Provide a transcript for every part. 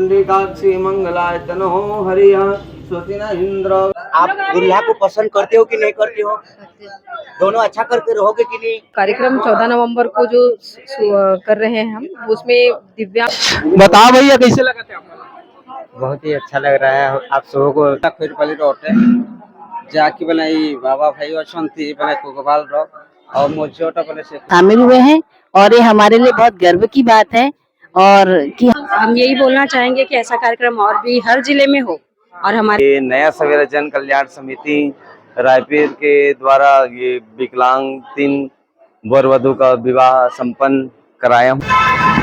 पुंडरीकाक्षी मंगलाय तनो हरिः स्वस्ति न इंद्र। आप दुल्हा को पसंद करते हो कि नहीं करते हो? दोनों अच्छा करके रहोगे कि नहीं? कार्यक्रम 14 नवंबर को जो कर रहे हैं हम, उसमें दिव्यांग। बताओ भैया कैसे लगा थे आपको? बहुत ही अच्छा लग रहा है। आप सबों को फिर पहले रोटे जाकी बनाई बाबा भाई अछंती बने कोगवाल रो और मोजोटा बने से शामिल हुए हैं और ये हमारे लिए बहुत गर्व की बात है। और कि हम यही बोलना चाहेंगे कि ऐसा कार्यक्रम और भी हर जिले में हो। और हमारे ये नया सवेरा जन कल्याण समिति रायपुर के द्वारा ये विकलांग 3 वर वधु का विवाह संपन्न कराया।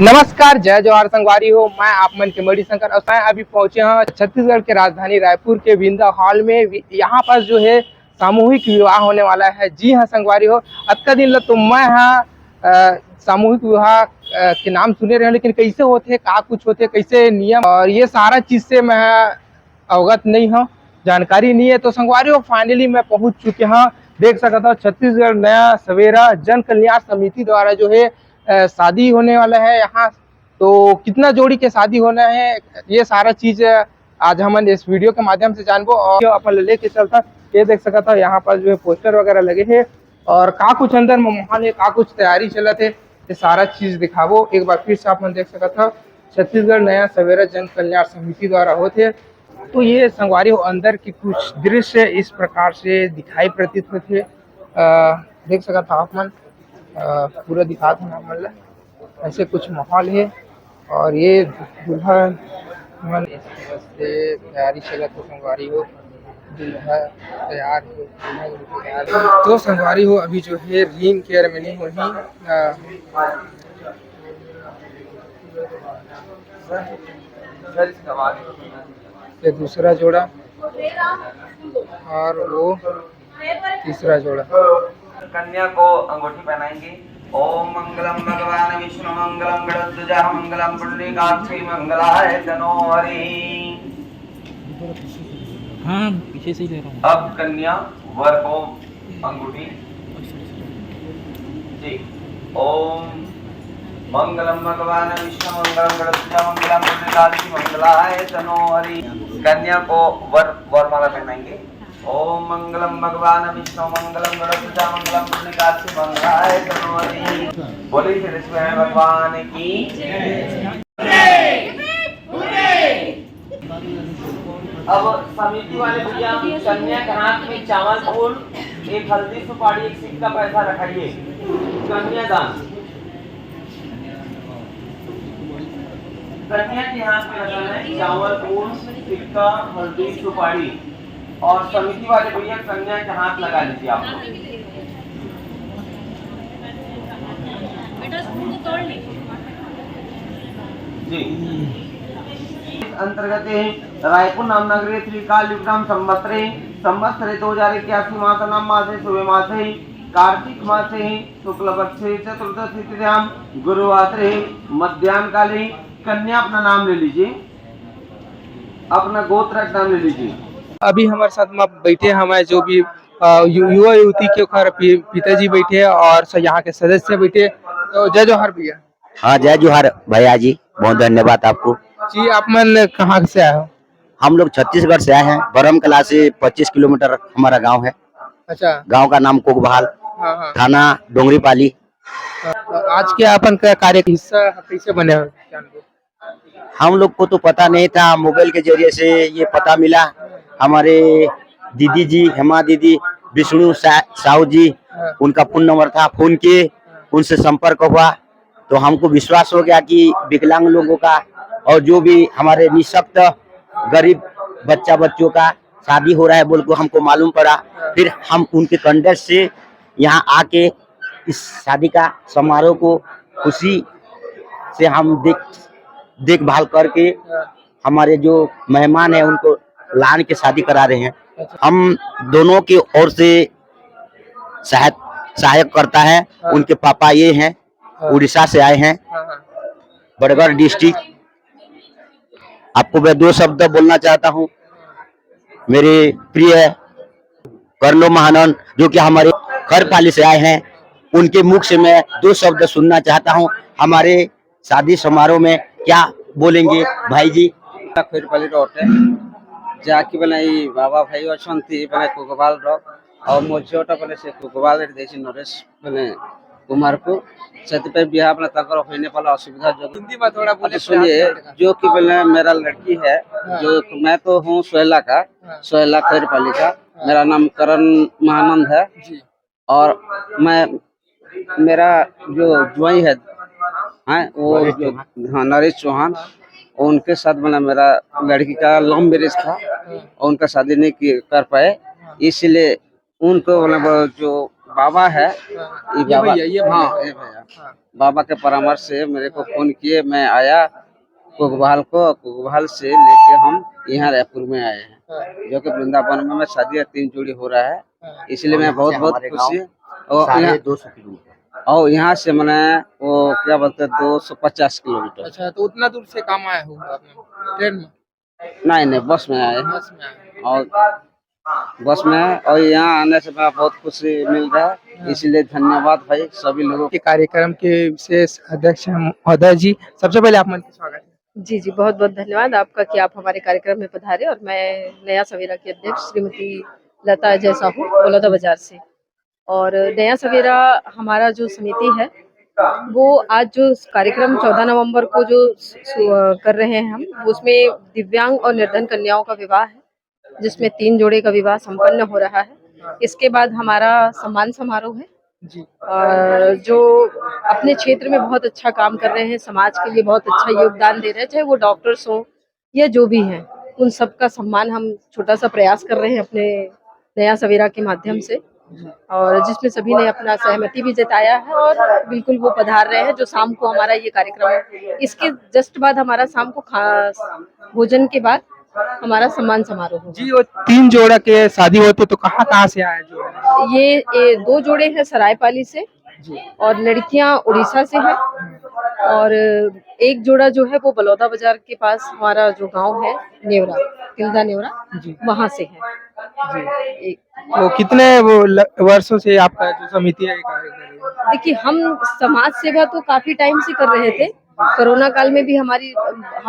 नमस्कार, जय जवाहर संगवारी हो। मैं आप मन के मणि शंकर और मैं अभी पहुंचे हैं छत्तीसगढ़ के राजधानी रायपुर के बिंदा हॉल में। यहाँ पर जो है सामूहिक विवाह होने वाला है। जी हाँ संगवारी हो, अब का दिन तो मैं यहाँ सामूहिक विवाह के नाम सुने रहे, लेकिन कैसे होते, का कुछ होते, कैसे नियम और ये सारा चीज से मैं अवगत नहीं हूँ, जानकारी नहीं है। तो संगवारी हो फाइनली मैं पहुंच चुके हैं। देख सकता हूँ छत्तीसगढ़ नया सवेरा जन कल्याण समिति द्वारा जो है शादी होने वाला है यहाँ। तो कितना जोड़ी के शादी होना है, ये सारा चीज आज हम इस वीडियो के माध्यम से जानबो और अपन लेके चलता। ये देख सकता यहाँ पर जो है पोस्टर वगैरह लगे हैं और का कुछ अंदर में माहौल है, का कुछ तैयारी चलत है, ये सारा चीज दिखाबो। एक बार फिर से अपन देख सकता छत्तीसगढ़ नया सवेरा जन कल्याण समिति द्वारा होते। तो ये संगवारी हो अंदर की कुछ दृश्य इस प्रकार से दिखाई प्रतीत होते। देख सकता आप मन पूरा दिखाते हैं मतलब ऐसे कुछ माहौल है। और ये दुल्हन मन से तैयारी चलत हो। संगवारी हो दुल्हा तैयार हो, दुल्हन भी तैयार हो। तो संगवारी हो अभी जो है रिंग सेरेमनी हो ही ये दूसरा जोड़ा और वो तीसरा जोड़ा। कन्या को अंगूठी पहनाएंगे। ओम मंगलम भगवान विष्णु मंगलम गणध्वजा मंगलम पुंडरीकाक्षी मंगलाय तनो हरिः। हाँ पीछे से ही ले रहा हूँ। अब कन्या वर को अंगूठी जी। ओम मंगलम भगवान विष्णु मंगलम गणध्वजा मंगलम पुंडरीकाक्षी मंगलाय तनो हरिः। कन्या को वरमाला पहनाएंगे। ओम मंगलम भगवान विष्णु मंगलम गणध्वजा मंगलम पुंडरीकाक्षी मंगलाय तनो हरिः। बोले श्री कृष्ण भगवान की जय। अब समिति वाले भैया कन्या के हाथ में चावल फूल, एक हल्दी सुपारी, एक सिक्का पैसा रखाइए। कन्यादान कन्या के हाथ में रखना है चावल फूल, सिक्का, हल्दी सुपारी। और समिति वाले भैया कन्या के हाथ लगा लीजिए आप लोग। जी अंतर्गत रायपुर नाम नगरे त्रिकाल युक्तम संवत्सरे 2081 मासनाम मासे शुभे मासे कार्तिक मासे शुक्ल पक्षे चतुर्दशी तिथ्याम गुरुवासरे मध्याह्न काले। कन्या अपना नाम ले लीजिए, अपना गोत्र नाम ले लीजिए। अभी हमारे साथ में बैठे हमारे जो भी युवा युवती के घर पिताजी बैठे और यहाँ के सदस्य बैठे। तो जय जवाहर भैया। हाँ जय जोहार भैया जी, बहुत धन्यवाद आपको। जी आप मन कहाँ से आए हो? हम लोग छत्तीसगढ़ से आए हैं। बरम कला से 25 किलोमीटर हमारा गांव है। अच्छा। गांव का नाम कोगवाल, हाँ। थाना डोंगरीपाली। आज के अपन का कार्य हिस्सा कैसे बने हो? हम लोग को तो पता नहीं था, मोबाइल के जरिए से ये पता मिला। हमारे दीदी जी, हेमा दीदी, विष्णु साहू जी, उनका फोन नंबर था, फोन किए, उनसे संपर्क हुआ तो हमको विश्वास हो गया कि विकलांग लोगों का और जो भी हमारे निःशक्त गरीब बच्चों का शादी हो रहा है बोल को हमको मालूम पड़ा। फिर हम उनके कंडक्ट से यहाँ आके इस शादी का समारोह को खुशी से हम देखभाल करके हमारे जो मेहमान है उनको लान के शादी करा रहे हैं। हम दोनों की ओर से सहायक करता है। उनके पापा ये हैं, उड़ीसा से आए हैं, बड़गढ़ डिस्ट्रिक्ट। आपको मैं 2 शब्द बोलना चाहता हूँ। मेरे प्रिय कर्लो महानंद जो कि हमारे खरपाली से आए हैं, उनके मुख से मैं 2 शब्द सुनना चाहता हूँ। हमारे शादी समारोह में क्या बोलेंगे भाई जी? खैरपाली रोटे जाकि बेले बाबा भाई अछंती बेले कुगवाल रो और मो झीटा बेले से कुगवाल रे देसी नरेश बेले कुमार को सेति पे बियाह बेले तकर होने वाला असुविधा जो हिंदी में थोड़ा बोले अच्छा सुनिए जो कि बेले मेरा लड़की है जो मैं तो हूँ सोहेला का सोहेला खैरपाली का मेरा नाम करण महानंद है और मैं मेरा जो ज्वाई है वो हाँ नरेश चौहान और उनके साथ बना मेरा लड़की का लव मैरिज था और उनका शादी नहीं कर पाए इसलिए उनको मतलब जो बाबा है ये बाबा ये भैया बाबा के परामर्श से मेरे को फोन किए मैं आया कुगवाल से लेके हम यहाँ रायपुर में आए हैं जो कि वृंदावन में शादी 3 जोड़ी हो रहा है इसलिए मैं बहुत खुशी और यहाँ से मैंने वो क्या बोलते हैं 250 किलोमीटर। अच्छा तो उतना दूर से काम आए हो आपने ट्रेन में? नहीं बस में आए हैं बस में आए। और बस में और यहाँ आने से मैं बहुत खुशी मिल रहा है इसलिए धन्यवाद भाई सभी लोगों के कार्यक्रम के विशेष अध्यक्ष महोदय जी सबसे पहले आप मन की स्वागत है। जी जी, बहुत बहुत धन्यवाद आपका कि आप हमारे कार्यक्रम में पधारे। और मैं नया सवेरा की अध्यक्ष श्रीमती लता अजय साहू बलौदा बाजार से। और नया सवेरा हमारा जो समिति है वो आज जो कार्यक्रम 14 नवंबर को जो कर रहे हैं हम, उसमें दिव्यांग और निर्धन कन्याओं का विवाह है जिसमें 3 जोड़े का विवाह संपन्न हो रहा है। इसके बाद हमारा सम्मान समारोह है जो अपने क्षेत्र में बहुत अच्छा काम कर रहे हैं, समाज के लिए बहुत अच्छा योगदान दे रहे हैं, चाहे वो डॉक्टर्स हो या जो भी हैं, उन सबका सम्मान हम छोटा सा प्रयास कर रहे हैं अपने नया सवेरा के माध्यम से। और जिसमें सभी ने अपना सहमति भी जताया है और बिल्कुल वो पधार रहे हैं। जो शाम को हमारा ये कार्यक्रम है, इसके जस्ट बाद हमारा शाम को भोजन के बाद हमारा सम्मान समारोह होगा। जी वो 3 जोड़ा के शादी होते तो कहाँ से आए जो ये 2 जोड़े हैं सरायपाली से और लड़कियां उड़ीसा से हैं और एक जोड़ा जो है वो बलौदा बाजार के पास हमारा जो गांव है नेवरा किल्दा नेवरा वहां से है। तो कितने वर्षों से आपका जो समिति है कार्य कर रही है? देखिए हम समाज सेवा तो काफी टाइम से कर रहे थे। कोरोना काल में भी हम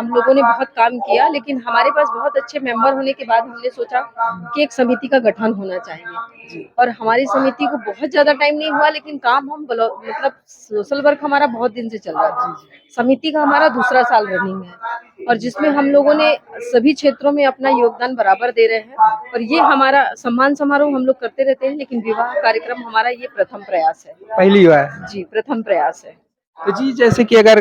लोगों ने बहुत काम किया, लेकिन हमारे पास बहुत अच्छे मेंबर होने के बाद हमने सोचा कि एक समिति का गठन होना चाहिए। और हमारी समिति को बहुत ज्यादा टाइम नहीं हुआ, लेकिन काम हम मतलब सोशल वर्क हमारा बहुत दिन से चल रहा था। समिति का हमारा दूसरा साल रनिंग है और जिसमें हम लोगों ने सभी क्षेत्रों में अपना योगदान बराबर दे रहे हैं। और ये हमारा सम्मान समारोह हम लोग करते रहते हैं, लेकिन विवाह कार्यक्रम हमारा ये प्रथम प्रयास है। पहली बार जी प्रथम प्रयास है। तो जी जैसे कि अगर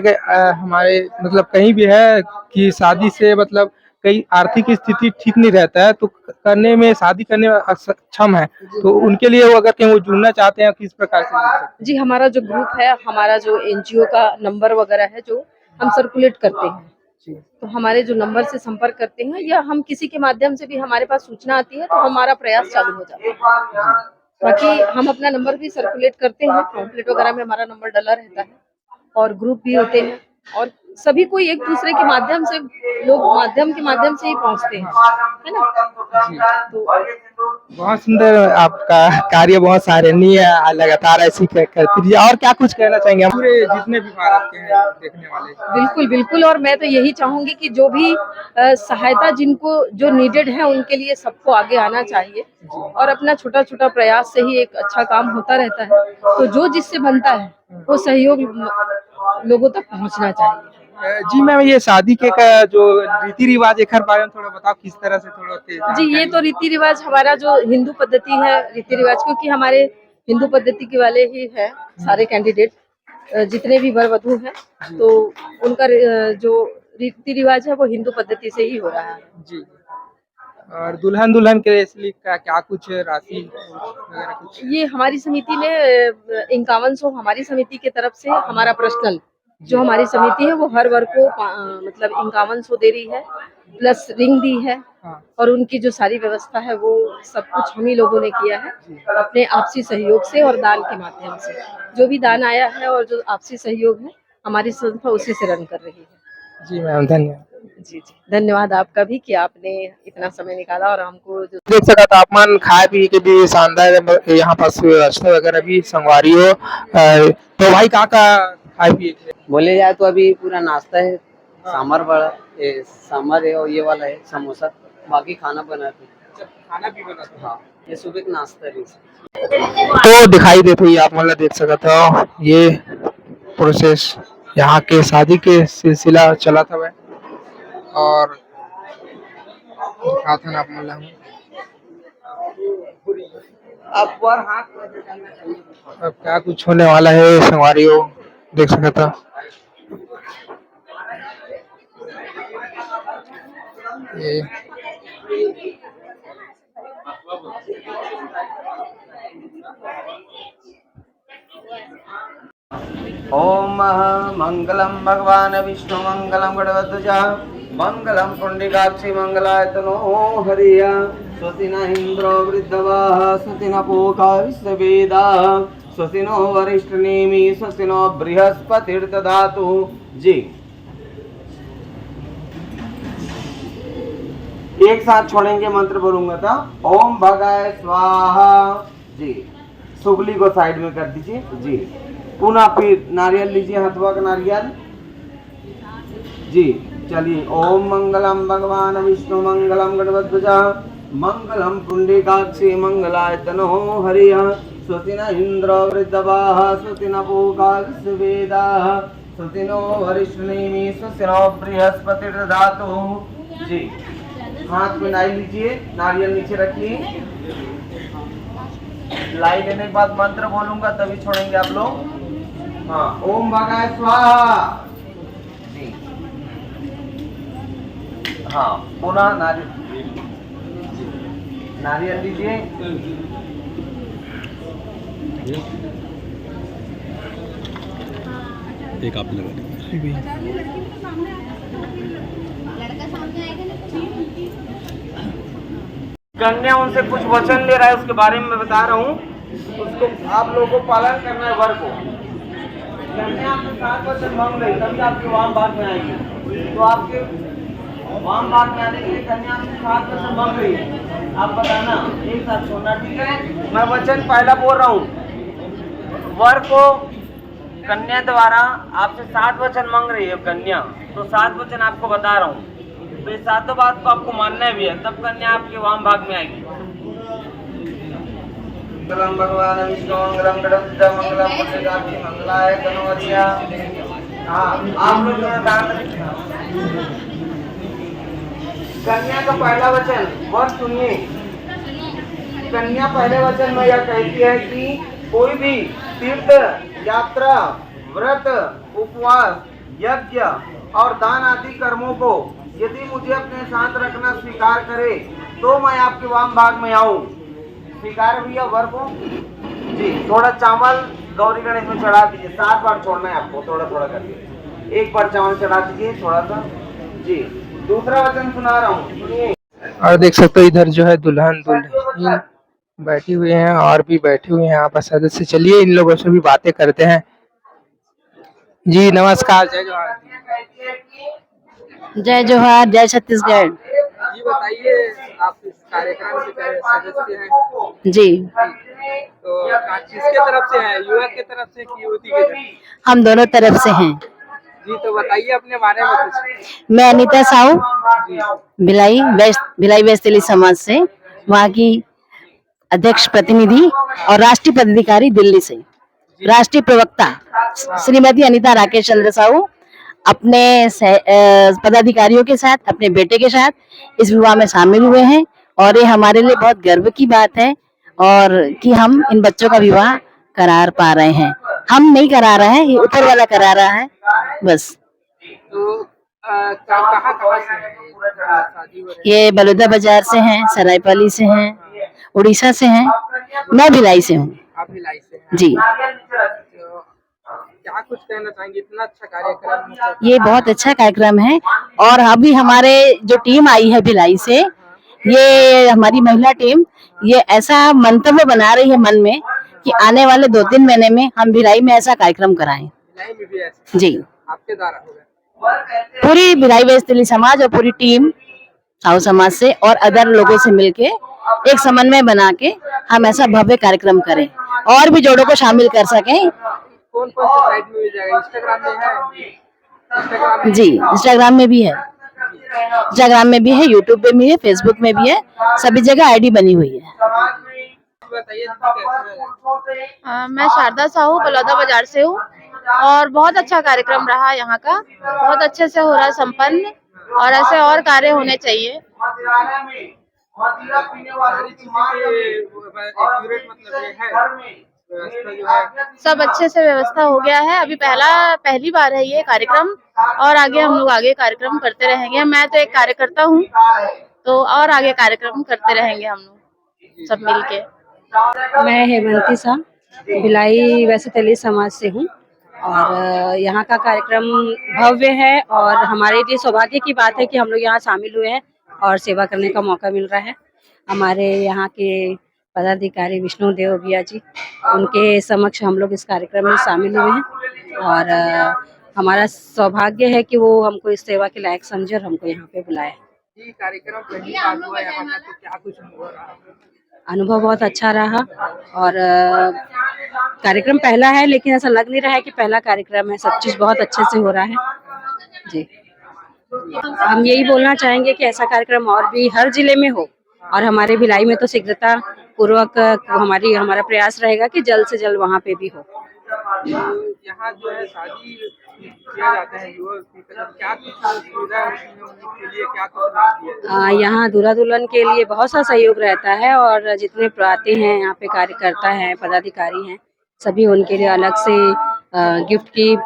हमारे मतलब कहीं भी है कि शादी से मतलब कई आर्थिक स्थिति ठीक नहीं रहता है तो करने में शादी करने में अक्षम है, तो उनके लिए वो अगर कहीं वो जुड़ना चाहते हैं किस प्रकार से? जी हमारा जो ग्रुप है, हमारा जो NGO का नंबर वगैरह है जो हम सर्कुलेट करते हैं, तो हमारे जो नंबर से संपर्क करते हैं या हम किसी के माध्यम से भी हमारे पास सूचना आती है तो हमारा प्रयास चालू हो जाता है। बाकी हम अपना नंबर भी सर्कुलेट करते हैं, पॉम्पलेट वगैरह में हमारा नंबर डला रहता है और ग्रुप भी होते हैं और सभी कोई एक दूसरे के माध्यम से माध्यम से ही पहुंचते हैं, है ना। तो बहुत सुंदर आपका कार्य, बहुत सराहनीय है, लगातार ऐसी करती रहिए। और क्या कुछ कहना चाहेंगे पूरे जितने भी भारत के हैं देखने वाले? बिल्कुल बिल्कुल, और मैं तो यही चाहूंगी कि जो भी सहायता जिनको जो नीडेड है उनके लिए सबको आगे आना चाहिए और अपना छोटा छोटा प्रयास से ही एक अच्छा काम होता रहता है। तो जो जिससे बनता है वो सहयोग लोगों तक पहुंचना चाहिए। जी मैम, ये शादी के का जो रीति रिवाज एक बारे में थोड़ा बताओ, किस तरह से थोड़ा? जी ये तो रीति रिवाज हमारा जो हिंदू पद्धति है रीति रिवाज, क्योंकि हमारे हिंदू पद्धति के वाले ही है सारे कैंडिडेट जितने भी वर वधू हैं, तो उनका जो रीति रिवाज है वो हिंदू पद्धति से ही हो रहा है। जी और दुल्हन के लिए का क्या कुछ राशि वगैरह कुछ? ये हमारी समिति ने 5100 हमारी समिति के तरफ से, हमारा पर्सनल जो हमारी समिति है वो हर वर्ग को मतलब 5100 दे रही है, प्लस रिंग दी है। और उनकी जो सारी व्यवस्था है वो सब कुछ हम ही लोगों ने किया है अपने आपसी सहयोग से और दान के माध्यम से। जो भी दान आया है और जो आपसी सहयोग है हमारी संस्था उसी से रन कर रही है। जी मैम धन्यवाद। जी धन्यवाद आपका भी कि आपने इतना समय निकाला और हमको जो देख सका तापमान खाए पी के भी शानदार यहाँ पास व्यवस्था वगैरह भी संगवारी हो। तो भाई का खाए पिए बोले जाए तो अभी पूरा नाश्ता है सांभर बड़ा ये सांभर है और ये वाला है समोसा, बाकी खाना बनाते हैं। खाना भी बनाते हैं। हाँ, ये सुबह का नाश्ता है। तो दिखाई देते ही आप मतलब देख सकते हो ये प्रोसेस यहाँ के शादी के सिलसिला चला था वह, और दिखाता ना आप मतलब अब पर हाथ अब क्या कुछ होने वाला है संगवारियों, देख सकता ये ओम मंगलम भगवान विष्णु मंगलम गणवध्वज मंगलम पुंडिकाक्षी मंगलायतनो हरिया स्वस्ति न इंद्रो वृद्धवाः स्वस्ति न पूषा विश्ववेदाः स्वस्ति नो वरिष्ठनेमि स्वस्ति नो बृहस्पतिर्दधातु। जी एक साथ छोड़ेंगे, मंत्र बोलूंगा था। ओम भगाय स्वाहा। जी सुगली को साइड में कर दीजिए। जी पुनः फिर नारियल लीजिए, हथवा का नारियल। जी चलिए। ओम मंगलम भगवान विष्णु मंगलम गणवध्वज मंगलम पुंडिकाक्षी मंगलायतनो हरिः स्वस्ति न इंद्रो वृद्धवाः स्वस्ति न पूषा विश्ववेदाः स्वस्ति नो वरिष्ठनेमि स्वस्ति नो बृहस्पतिर्दधातु। जी हाथ में लाई लीजिए, नारियल नीचे रखिए। लाई लेने के बाद मंत्र बोलूंगा तभी छोड़ेंगे आप लोग। हाँ ओम भगाय स्वाहा। जी हाँ पुनः नारियल लीजिए। एक आप लगा कन्या उनसे कुछ वचन ले रहा है, उसके बारे में मैं बता रहा हूँ। उसको आप लोगों को पालन करना है। वर को कन्या आपसे 7 वचन मांग रही, तभी आपके वाम भाग में आएगी। तो आपके वाम भाग में आने के लिए कन्या आपसे 7 वचन मांग रही है। आप बताना, एक साथ छोड़ना, ठीक है? मैं वचन पहला बोल रहा हूँ। वर को कन्या द्वारा आपसे 7 वचन मांग रही है कन्या, तो 7 वचन आपको बता रहा हूँ। तो ये 7 बात को आपको मानना भी है, तब कन्या आपके वाम भाग में आएगी। मंगलम भगवान विष्णु मंगलम गणपति मंगलम पुंडरीकाक्षी मंगलाय तनोहरिया। हाँ आप लोग कन्या का पहला वचन वर सुनिए। कन्या पहले वचन में यह कहती है कि कोई भी तीर्थ यात्रा, व्रत, उपवास, यज्ञ और दान आदि कर्मों को यदि मुझे अपने साथ रखना स्वीकार करे तो मैं आपके वाम भाग में आऊं। स्वीकार भैया वर को। जी थोड़ा चावल गौरी गणेश में चढ़ा दीजिए। 7 बार छोड़ना है आपको, थोड़ा थोड़ा करके। एक बार चावल चढ़ा दीजिए थोड़ा सा। जी दूसरा वचन सुना रहा हूँ, सुनिए। और देख सकते हो इधर जो है दुल्हन दुल्हन बैठी हुए हैं और भी बैठे हुए हैं यहाँ पर सदस्य। चलिए इन लोगों से भी बातें करते हैं। जी नमस्कार, जय जोहार। जय जोहार, जय छत्तीसगढ़। जी बताइए, आप इस कार्यक्रम के सदस्य हैं? जी तो किसके तरफ से है, युवक की तरफ से कि युवती की तरफ? हम दोनों तरफ से हैं। जी तो बताइए अपने बारे में कुछ। मैं अनीता साहू, भिलाई वेस्ट तेली समाज से, वहाँ की अध्यक्ष प्रतिनिधि और राष्ट्रीय पदाधिकारी दिल्ली से। राष्ट्रीय प्रवक्ता श्रीमती अनीता राकेश चंद्र साहू अपने पदाधिकारियों के साथ, अपने बेटे के साथ इस विवाह में शामिल हुए हैं और ये हमारे लिए बहुत गर्व की बात है और कि हम इन बच्चों का विवाह करार पा रहे हैं। हम नहीं करा रहे हैं, ये ऊपर वाला करा रहा है बस। तो कहाँ से है ये बलौदा बाजार से हैं, सरायपाली से हैं, उड़ीसा से हैं, मैं भिलाई से हूँ। आप भिलाई से हैं? जी। तो क्या कुछ कहना चाहेंगे, इतना अच्छा कार्यक्रम? ये बहुत अच्छा कार्यक्रम है और अभी हमारे जो टीम आई है भिलाई से, ये हमारी महिला टीम, ये ऐसा मंतव्य बना रही है मन में कि आने वाले 2-3 महीने में हम भिलाई में ऐसा कार्यक्रम कराएं। भिलाई में भी ऐसा? जी आपके द्वारा होगा? पूरी भिलाई वेस्ट तेली समाज और पूरी टीम साहू समाज से और अदर लोगों से मिलके एक समन्वय बना के हम ऐसा भव्य कार्यक्रम करें और भी जोड़ों को शामिल कर सकें। कौन कौन से साइट में मिल जाएगा? इंस्टाग्राम में है? जी, इंस्टाग्राम में भी है, इंस्टाग्राम में भी है, यूट्यूब पे भी है, फेसबुक में भी है, सभी जगह आईडी बनी हुई है। मैं शारदा साहू बलौदा बाजार से हूँ और बहुत अच्छा कार्यक्रम रहा यहाँ का, बहुत अच्छे से हो रहा है संपन्न और ऐसे और कार्य होने चाहिए। सब अच्छे से व्यवस्था हो गया है। अभी पहली बार है ये कार्यक्रम और आगे हम लोग आगे कार्यक्रम करते रहेंगे। मैं तो एक कार्यकर्ता हूँ तो और आगे कार्यक्रम करते रहेंगे हम लोग सब मिलके। मैं हेमंती शाह भिलाई वैसे दलित समाज से हूँ और यहाँ का कार्यक्रम भव्य है और हमारे लिए सौभाग्य की बात है कि हम लोग यहाँ शामिल हुए हैं और सेवा करने का मौका मिल रहा है। हमारे यहाँ के पदाधिकारी विष्णु देव भैया जी, उनके समक्ष हम लोग इस कार्यक्रम में शामिल हुए हैं और हमारा सौभाग्य है कि वो हमको इस सेवा के लायक समझे और हमको यहाँ पे बुलाया। कार्यक्रम पहली बार हुआ यहाँ का, तो क्या कुछ अनुभव रहा? अनुभव बहुत अच्छा रहा और कार्यक्रम पहला है लेकिन ऐसा लग नहीं रहा है कि पहला कार्यक्रम है। सब चीज़ बहुत अच्छे से हो रहा है जी। हम यही बोलना चाहेंगे कि ऐसा कार्यक्रम और भी हर जिले में हो और हमारे भिलाई में तो शीघ्रता पूर्वक हमारा प्रयास रहेगा कि जल्द से जल्द वहाँ पे भी हो। यहाँ जो है शादी किया जाता है युवक की तरफ, क्या कुछ सुविधा होती है उनके लिए, क्या कुछ लाभ दिया? यहाँ दूल्हा दुल्हन के लिए बहुत सा सहयोग रहता है और जितने आते हैं यहाँ पे कार्यकर्ता हैं, पदाधिकारी हैं, सभी उनके लिए अलग से गिफ्ट की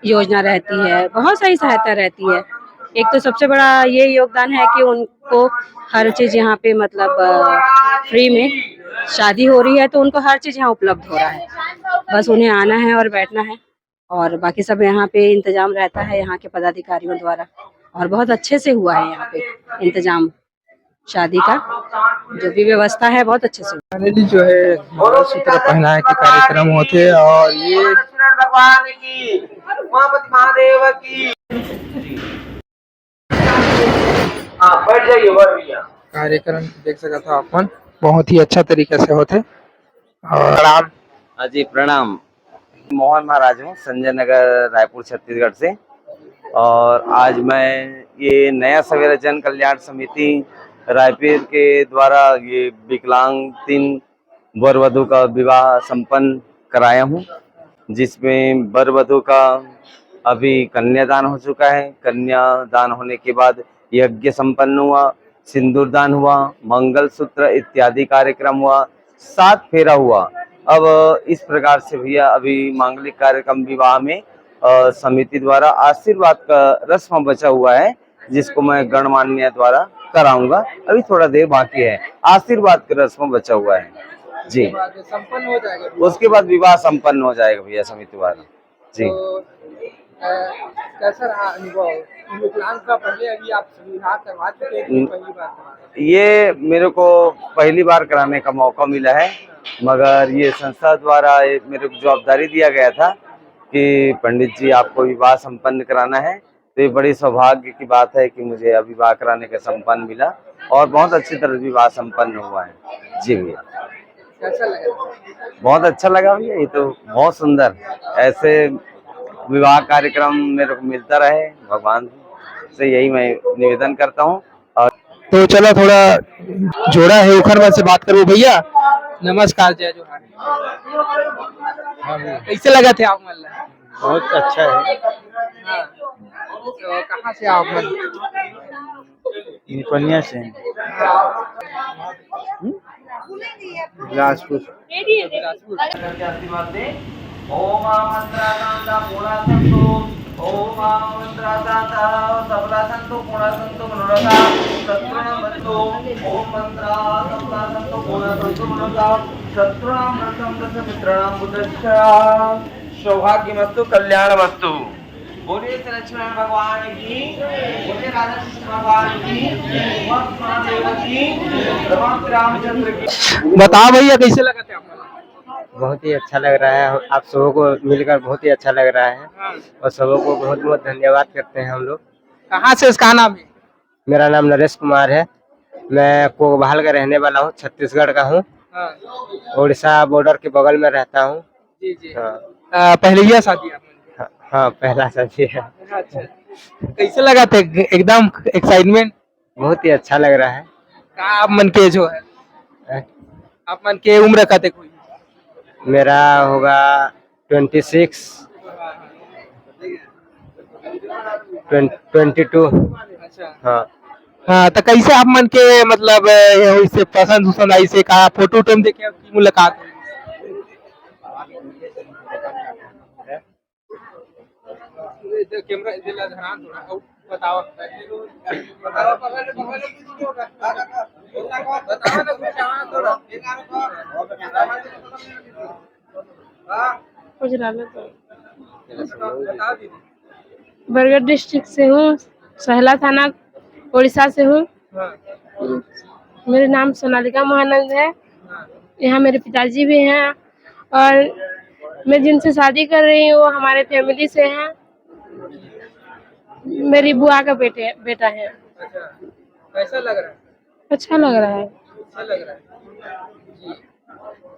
योजना रहती है, बहुत सारी सहायता रहती है। एक तो सबसे बड़ा ये योगदान है कि उनको हर चीज़ यहाँ पे मतलब फ्री में शादी हो रही है तो उनको हर चीज़ यहाँ उपलब्ध हो रहा है। बस उन्हें आना है और बैठना है और बाकी सब यहाँ पे इंतजाम रहता है यहाँ के पदाधिकारियों द्वारा और बहुत अच्छे से हुआ है यहाँ पे इंतजाम। शादी का जो भी व्यवस्था है बहुत अच्छे से। फाइनली जो है मंगलसूत्र पहनाए के कार्यक्रम होते हैं और ये भगवान की, उमापति महादेव की। हाँ, बैठ जाइए भैया। कार्यक्रम देख सकता था अपन, बहुत ही अच्छा तरीके से होते और प्रणाम। हाँ जी, प्रणाम। मोहन महाराज हूँ, संजय नगर, रायपुर, छत्तीसगढ़ से। और आज मैं ये नया सवेरा जन कल्याण समिति रायपुर के द्वारा ये विकलांग 3 वर वधू का विवाह संपन्न कराया हूँ, जिसमें वर वधू का अभी कन्यादान हो चुका है। कन्यादान होने के बाद यज्ञ संपन्न हुआ, सिंदूरदान हुआ, मंगलसूत्र इत्यादि कार्यक्रम हुआ, 7 फेरा हुआ। अब इस प्रकार से भैया अभी मांगलिक कार्यक्रम विवाह में समिति द्वारा आशीर्वाद का रस्म बचा हुआ है, जिसको मैं गणमान्य द्वारा कराऊंगा। अभी थोड़ा देर बाकी है, आशीर्वाद का रस्म बचा हुआ है जी। संपन्न हो जाएगा, उसके बाद विवाह संपन्न हो जाएगा भैया समिति द्वारा जी। तो कैसा रहा अनुभव? विकलांग का पहले अभी आप विवाह करवा चुके हैं, पहली बार करवा रहे हैं? ये मेरे को पहली बार कराने का मौका मिला है, मगर ये संस्था द्वारा मेरे को जवाबदारी दिया गया था कि पंडित जी आपको विवाह संपन्न कराना है, तो ये बड़ी सौभाग्य की बात है कि मुझे विवाह कराने का संपन्न मिला और बहुत अच्छी तरह विवाह संपन्न हुआ है जी भैया। कैसा लगा? बहुत अच्छा लगा भैया, ये तो बहुत सुंदर। ऐसे विवाह कार्यक्रम मेरे को मिलता रहे, भगवान से यही मैं निवेदन करता हूँ। और तो चलो थोड़ा जोड़ा है उखरमल से बात करूँ। भैया नमस्कार, जय जोहार। कैसे लगा थे आप? मतलब बहुत अच्छा है। हाँ। तो कहाँ से आप? निपनिया से बिलासपुर। ओम मंत्राता पूर्णा संतो, ओम मंत्राता सबला संतो, पूर्णा संतो, मनोरथा शत्रुनाम बंतो, ओम मंत्रा सबला संतो, पूर्णा संतो, मनोरथा शत्रुनाम मृतम दस मित्राणाम बुद्धश्च सौभाग्यमस्तु कल्याणमस्तु। बोलिए श्री लक्ष्मण भगवान की, बोलिए राधा कृष्ण भगवान की, महादेव की, भगवान रामचंद्र की। बताओ भैया कैसे लगा थे आपको? बहुत ही अच्छा लग रहा है, आप सबों को मिलकर बहुत ही अच्छा लग रहा है और सबों को बहुत बहुत धन्यवाद करते हैं हम लोग। कहाँ से इसका नाम है? मेरा नाम नरेश कुमार है, मैं कोकभाल का रहने वाला हूँ, छत्तीसगढ़ का हूँ। उड़ीसा बॉर्डर के बगल में रहता हूँ। जी जी। हाँ। पहले ही शादी आपने? हाँ, पहला शादी है। अच्छा। कैसे लगा थे? एकदम एक्साइटमेंट? बहुत ही अच्छा लग रहा है। का आप मन के जो है, आप मन के उम्र का थे कोई? मेरा होगा 26 22। अच्छा। हाँ। हाँ तो कैसे आप मन के मतलब इससे पसंद आई से कहा फोटो वोटो में देखे आपकी मुलाकात हुई? कैमरा इधर ध्यान थोड़ा और बताओ बरगढ़ डिस्ट्रिक्ट से हूँ, सहला थाना, उड़ीसा से हूँ। मेरा नाम सोनालिका महानंद है। यहाँ मेरे पिताजी भी हैं और मैं जिनसे शादी कर रही हूँ वो हमारे फैमिली से हैं। मेरी बुआ का बेटा है। कैसा लग रहा है? अच्छा लग रहा है। अच्छा लग रहा है जी।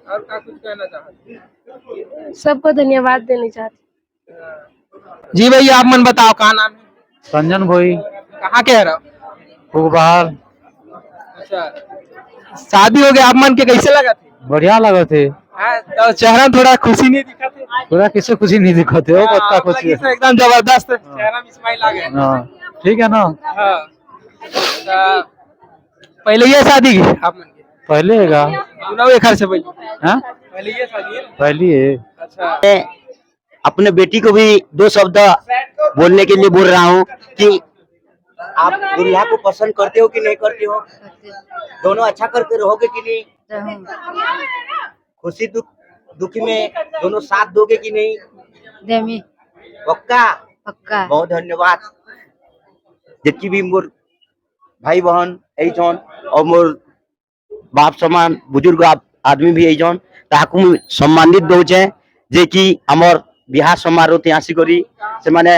और क्या कुछ कहना चाहते? सबको धन्यवाद देनी चाहती। जी भैया आप मन बताओ कहाँ नाम है? संजन भोई, कहाँ के रहो? फुगबाल। अच्छा शादी हो गया, आप मन के कैसे लगा थे? बढ़िया लगे थे। तो चेहरा में थोड़ा खुशी नहीं दिखा थे? पूरा किसी खुशी नहीं दिखते हो, पक्का खुशी है। एकदम जबरदस्त चेहरा में स्माइल आ गया। हाँ ठीक है ना। हाँ तो पहले ये शादी की आप मन के? पहले हैगा चुनाव एक घर से पहले? हाँ पहले ये शादी है? पहली है। अच्छा मैं अपने बेटी को भी दो शब्द बोलने के लिए बोल रहा हूँ कि आप दुल्हा को पसंद करते हो कि नहीं करते हो? दोनों अच्छा करके रहोगे कि नहीं? खुशी दुखी में दोनों साथ दोगे कि नहीं? देमी पक्का? पक्का। बहुत धन्यवाद। जितनी भी मोर भाई बहन यही जौन और मोर बाप समान बुजुर्ग आदमी भी यही जौन ताकू सम्मानित दौचे जे कि हमर बिहार समारोह त्यासी करी से माने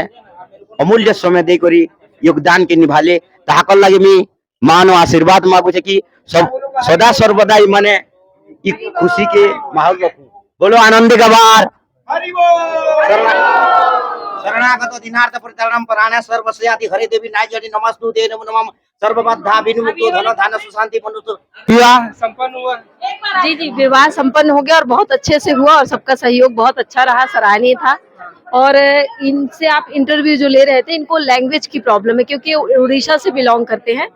अमूल्य समय दे करी योगदान के निभाले ताकल लगे मी मान आशीर्वाद मांगू छे कि सब सदा सर्वदा माने खुशी के माहौल रखू। बोलो आनंद गवार शरणागत दिनार्थ परितारणम परायण सर्वस्याति हरे देवी नाय जनि नमस्तुते नमो नमः सर्वबद्धा विनुमुक्तो धन धान सुशांति मनुष्य। विवाह संपन्न हुआ? जी जी, विवाह संपन्न हो गया और बहुत अच्छे से हुआ और सबका सहयोग बहुत अच्छा रहा, सराहनीय था। और इनसे आप इंटरव्यू जो ले रहे थे, इनको लैंग्वेज की प्रॉब्लम है क्योंकि उड़ीसा से बिलोंग करते हैं।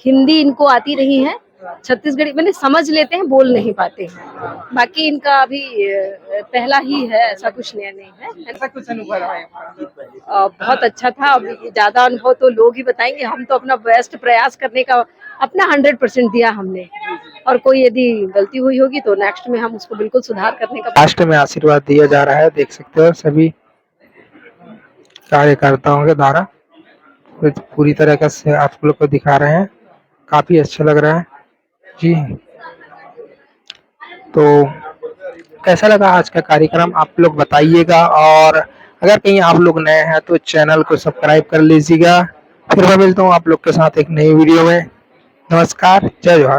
हिंदी इनको आती नहीं है, छत्तीसगढ़ी मैंने समझ लेते हैं, बोल नहीं पाते हैं। बाकी इनका अभी पहला ही है, ऐसा कुछ नया नहीं है। ऐसा कुछ अनुभव रहा है? बहुत अच्छा था। अब ज्यादा अनुभव तो लोग ही बताएंगे, हम तो अपना बेस्ट प्रयास करने का अपना 100% दिया हमने। और कोई यदि गलती हुई होगी तो नेक्स्ट में हम उसको बिल्कुल सुधार करने का। लास्ट में आशीर्वाद दिया जा रहा है, देख सकते हो सभी कार्यकर्ताओं के द्वारा पूरी तरह से आप लोग को दिखा रहे हैं। काफी अच्छा लग रहा है जी। तो कैसा लगा आज का कार्यक्रम आप लोग बताइएगा, और अगर कहीं आप लोग नए हैं तो चैनल को सब्सक्राइब कर लीजिएगा। फिर मैं मिलता हूँ आप लोग के साथ एक नई वीडियो में। नमस्कार, जय जोहार।